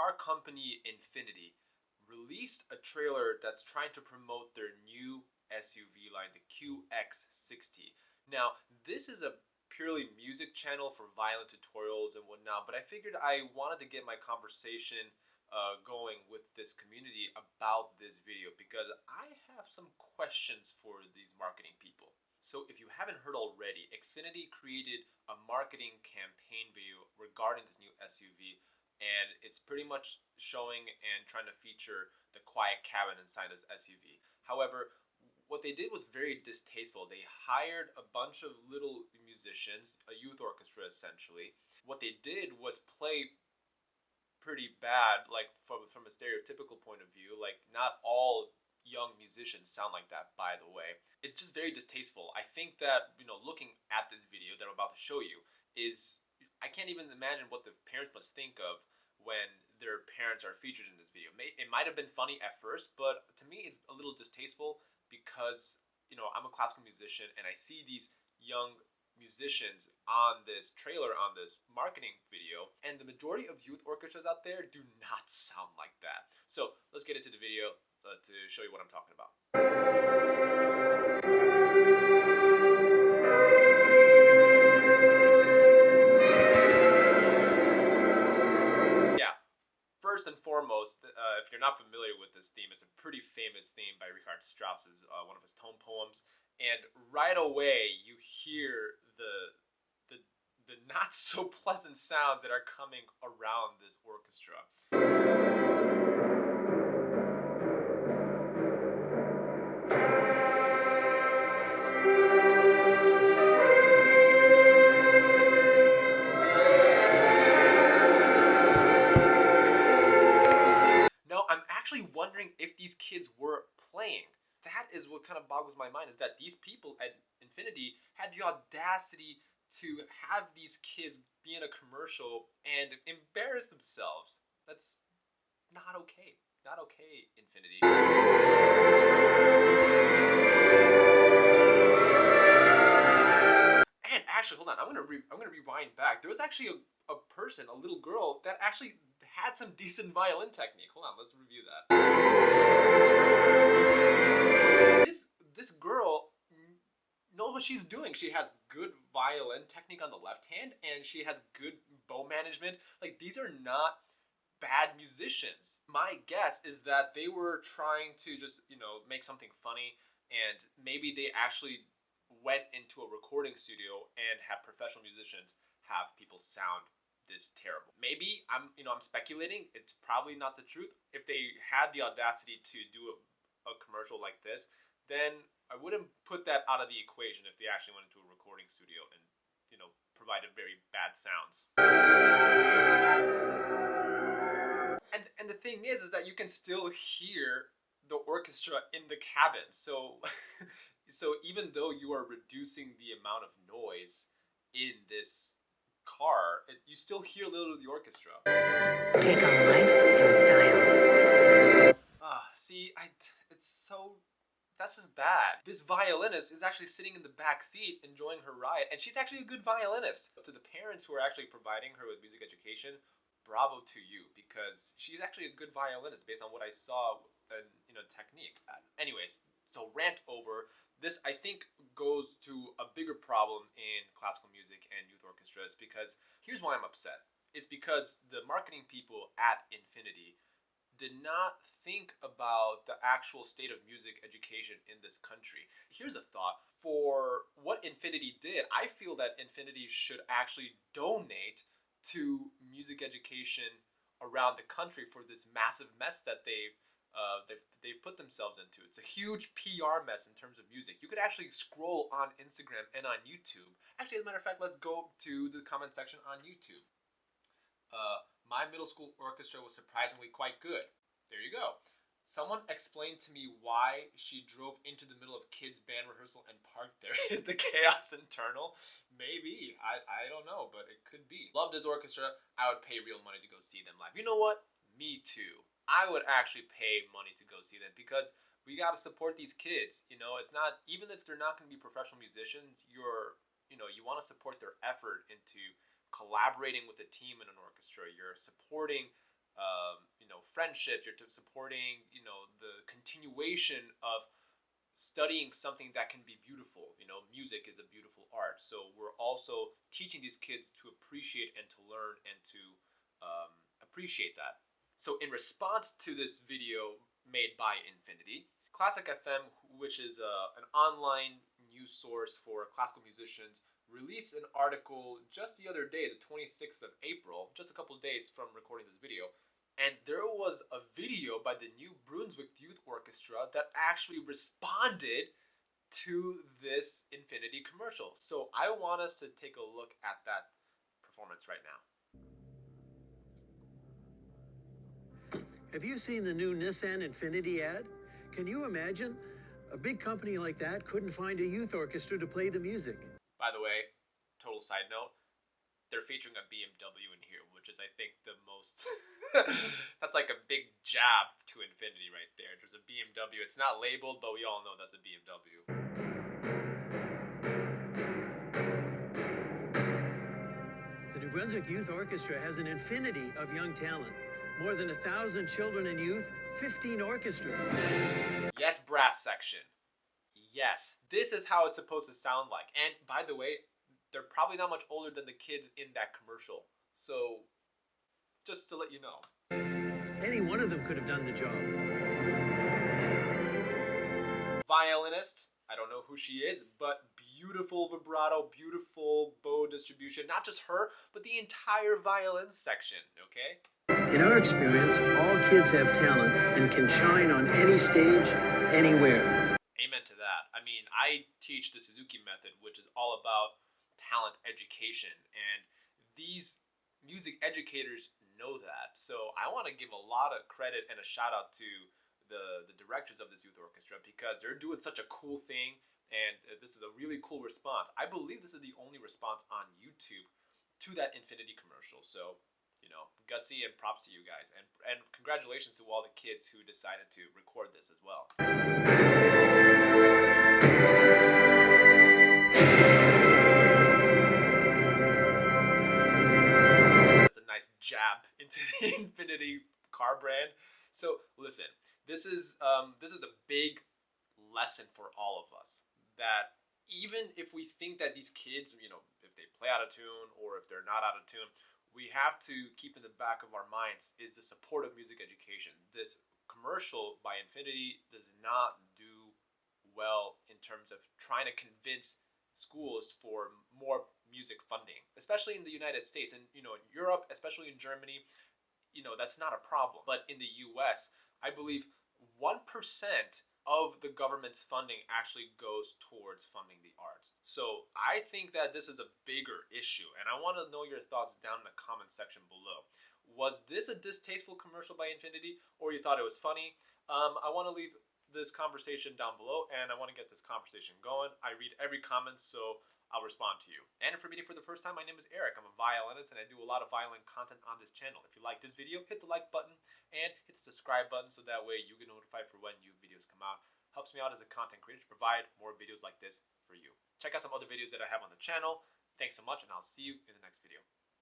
car company Infiniti released a trailer that's trying to promote their new SUV line, the QX60. Now, this is a purely music channel for violin tutorials and whatnot, but I figured I wanted to get my conversation going with this community about this video because I have some questions for these marketing people. So if you haven't heard already, Xfinity created a marketing campaign video regarding this new SUV, and it's pretty much showing and trying to feature the quiet cabin inside this SUV. However, what they did was very distasteful. They hired a bunch of little musicians, a youth orchestra essentially. What they did was play pretty bad, like from a stereotypical point of view. Like, not all young musicians sound like that, by the way. It's just very distasteful. I think that, looking at this video that I'm about to show you is, I can't even imagine what the parents must think of when their parents are featured in this video. It might have been funny at first, but to me it's a little distasteful because, I'm a classical musician and I see these young musicians on this trailer, on this marketing video, and the majority of youth orchestras out there do not sound like that. So let's get into the video to show you what I'm talking about. First and foremost, if you're not familiar with this theme, it's a pretty famous theme by Richard Strauss's, one of his tone poems. And right away, you hear the not so pleasant sounds that are coming around this orchestra. Wondering if these kids were playing. That is what kind of boggles my mind, is that these people at Infiniti had the audacity to have these kids be in a commercial and embarrass themselves. That's not okay. Not okay, Infiniti. And actually, hold on. I'm gonna rewind back. There was actually a person, a little girl, that actually had some decent violin technique. Hold on, let's review that. This girl knows what she's doing. She has good violin technique on the left hand, and she has good bow management. Like, these are not bad musicians. My guess is that they were trying to just, make something funny, and maybe they actually went into a recording studio and had professional musicians have people sound this terrible. Maybe I'm speculating. It's probably not the truth. If they had the audacity to do a commercial like this, then I wouldn't put that out of the equation if they actually went into a recording studio and, provided very bad sounds. And the thing is that you can still hear the orchestra in the cabin. So even though you are reducing the amount of noise in this car, you still hear a little of the orchestra. Take on life in style. That's just bad. This violinist is actually sitting in the back seat enjoying her ride, and she's actually a good violinist. To the parents who are actually providing her with music education, bravo to you, because she's actually a good violinist based on what I saw and technique. Anyways, so rant over. This, I think, goes to a bigger problem in classical music and youth orchestras, because here's why I'm upset. It's because the marketing people at Infiniti did not think about the actual state of music education in this country. Here's a thought. For what Infiniti did, I feel that Infiniti should actually donate to music education around the country for this massive mess that they've put themselves into. It's a huge PR mess in terms of music. You could actually scroll on Instagram and on YouTube. Actually, as a matter of fact, let's go to the comment section on YouTube. My middle school orchestra was surprisingly quite good. There you go. Someone explained to me why she drove into the middle of kids' band rehearsal and parked there. Is the chaos internal? Maybe. I don't know, but it could be. Love this orchestra. I would pay real money to go see them live. You know what? Me too. I would actually pay money to go see them because we got to support these kids. It's not, even if they're not going to be professional musicians, you want to support their effort into collaborating with a team in an orchestra. You're supporting friendships, you're supporting, you know, the continuation of studying something that can be beautiful. You know, music is a beautiful art. So we're also teaching these kids to appreciate and to learn and to appreciate that. So in response to this video made by Infiniti, Classic FM, which is an online news source for classical musicians, released an article just the other day, the 26th of April, just a couple of days from recording this video. And there was a video by the New Brunswick Youth Orchestra that actually responded to this Infiniti commercial. So I want us to take a look at that performance right now. Have you seen the new Nissan Infiniti ad? Can you imagine? A big company like that couldn't find a youth orchestra to play the music. By the way, total side note, they're featuring a BMW in here, which is, I think, the most... That's like a big jab to Infiniti right there. There's a BMW. It's not labeled, but we all know that's a BMW. The New Brunswick Youth Orchestra has an infinity of young talent. More than 1,000 children and youth, 15 orchestras. Yes, brass section. Yes, this is how it's supposed to sound like. And by the way, they're probably not much older than the kids in that commercial. So, just to let you know. Any one of them could have done the job. Violinist, I don't know who she is, but beautiful vibrato, beautiful bow distribution. Not just her, but the entire violin section, okay? In our experience, all kids have talent and can shine on any stage, anywhere. Amen to that. I mean, I teach the Suzuki method, which is all about talent education, and these music educators know that. So I want to give a lot of credit and a shout out to the directors of this youth orchestra, because they're doing such a cool thing, and this is a really cool response. I believe this is the only response on YouTube to that Infiniti commercial. So, you know, gutsy and props to you guys, and congratulations to all the kids who decided to record this as well. That's a nice jab into the Infiniti car brand. So listen, this is a big lesson for all of us, that even if we think that these kids, you know, if they play out of tune or if they're not out of tune, we have to keep in the back of our minds is the support of music education. This commercial by Infiniti does not do well in terms of trying to convince schools for more music funding, especially in the United States. And, you know, in Europe, especially in Germany, you know, that's not a problem. But in the US, I believe 1% of the government's funding actually goes towards funding the arts. So I think that this is a bigger issue, and I want to know your thoughts down in the comment section below. Was this a distasteful commercial by Infiniti, or you thought it was funny? I want to leave this conversation down below, and I want to get this conversation going. I read every comment, so I'll respond to you. And if you're meeting for the first time, my name is Eric. I'm a violinist, and I do a lot of violin content on this channel. If you like this video, hit the like button and hit the subscribe button so that way you get notified for when new videos come out. Helps me out as a content creator to provide more videos like this for you. Check out some other videos that I have on the channel. Thanks so much, and I'll see you in the next video.